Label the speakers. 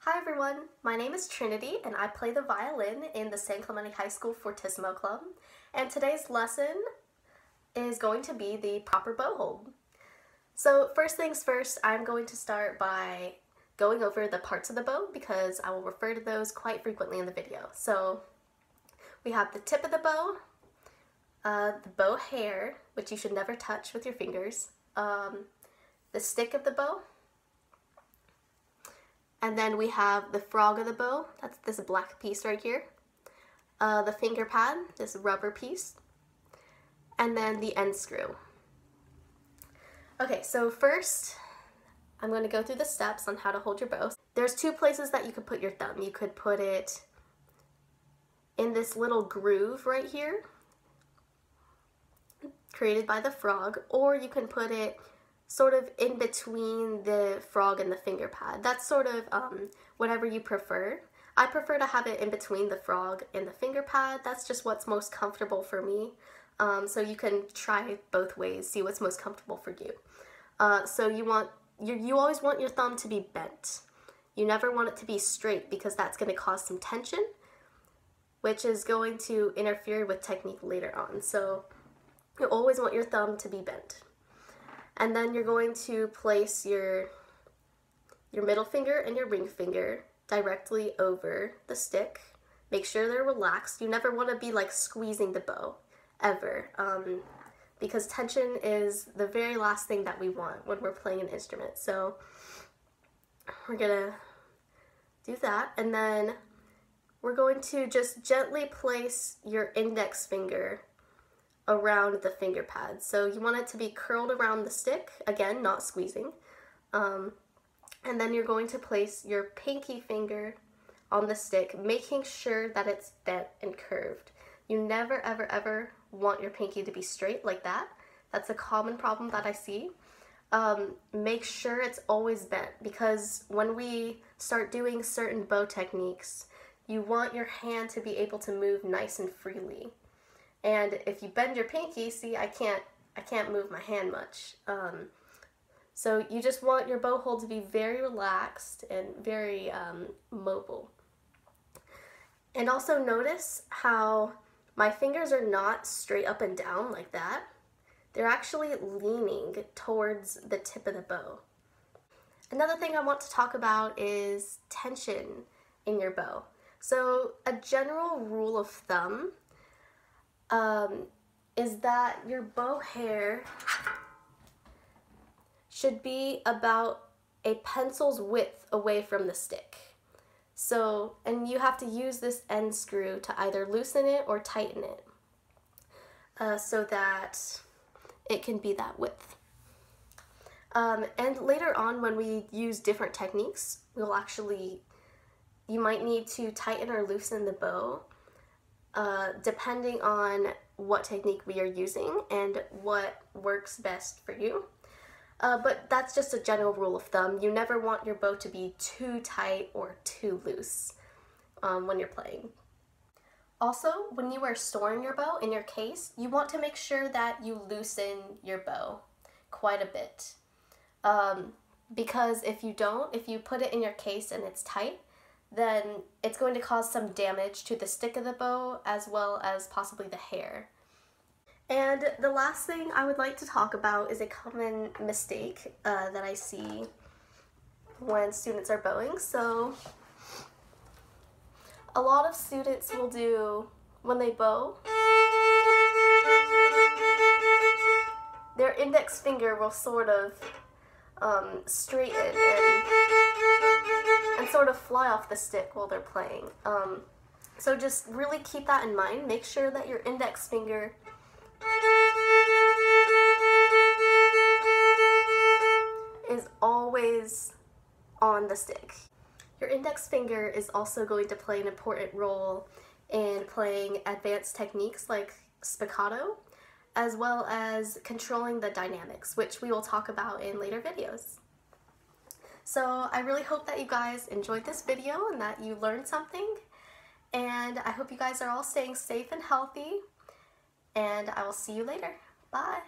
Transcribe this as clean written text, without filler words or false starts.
Speaker 1: Hi everyone, my name is Trinity and I play the violin in the San Clemente High School Fortissimo Club, and today's lesson is going to be the proper bow hold. So first things first, I'm going to start by going over the parts of the bow because I will refer to those quite frequently in the video. So we have the tip of the bow, the bow hair, which you should never touch with your fingers, the stick of the bow, and then we have the frog of the bow, that's this black piece right here, the finger pad, this rubber piece, and then the end screw. Okay, so first I'm going to go through the steps on how to hold your bow. There's two places that you could put your thumb. You could put it in this little groove right here, created by the frog, or you can put it sort of in between the frog and the finger pad. That's sort of whatever you prefer. I prefer to have it in between the frog and the finger pad. That's just what's most comfortable for me. So you can try both ways, see what's most comfortable for you. So you always want your thumb to be bent. You never want it to be straight because that's going to cause some tension, which is going to interfere with technique later on. So you always want your thumb to be bent. And then you're going to place your middle finger and your ring finger directly over the stick. Make sure they're relaxed. You never want to be like squeezing the bow, ever, because tension is the very last thing that we want when we're playing an instrument. So we're gonna do that, and then we're going to just gently place your index finger around the finger pad. So you want it to be curled around the stick, again, not squeezing. And then you're going to place your pinky finger on the stick, making sure that it's bent and curved. You never, ever, ever want your pinky to be straight like that. That's a common problem that I see. Make sure it's always bent, because when we start doing certain bow techniques, you want your hand to be able to move nice and freely. And if you bend your pinky, see, I can't move my hand much. So you just want your bow hold to be very relaxed and very mobile. And also notice how my fingers are not straight up and down like that. They're actually leaning towards the tip of the bow. Another thing I want to talk about is tension in your bow. So a general rule of thumb is that your bow hair should be about a pencil's width away from the stick. So, and you have to use this end screw to either loosen it or tighten it so that it can be that width. And later on, when we use different techniques, you might need to tighten or loosen the bow depending on what technique we are using and what works best for you. But that's just a general rule of thumb. You never want your bow to be too tight or too loose when you're playing. Also, when you are storing your bow in your case, you want to make sure that you loosen your bow quite a bit. Because if you don't, if you put it in your case and it's tight, then it's going to cause some damage to the stick of the bow as well as possibly the hair. And the last thing I would like to talk about is a common mistake that I see when students are bowing. So a lot of students will do, when they bow, their index finger will sort of straighten and sort of fly off the stick while they're playing. So just really keep that in mind. Make sure that your index finger is always on the stick. Your index finger is also going to play an important role in playing advanced techniques like spiccato, as well as controlling the dynamics, which we will talk about in later videos. So I really hope that you guys enjoyed this video and that you learned something, and I hope you guys are all staying safe and healthy, and I will see you later. Bye!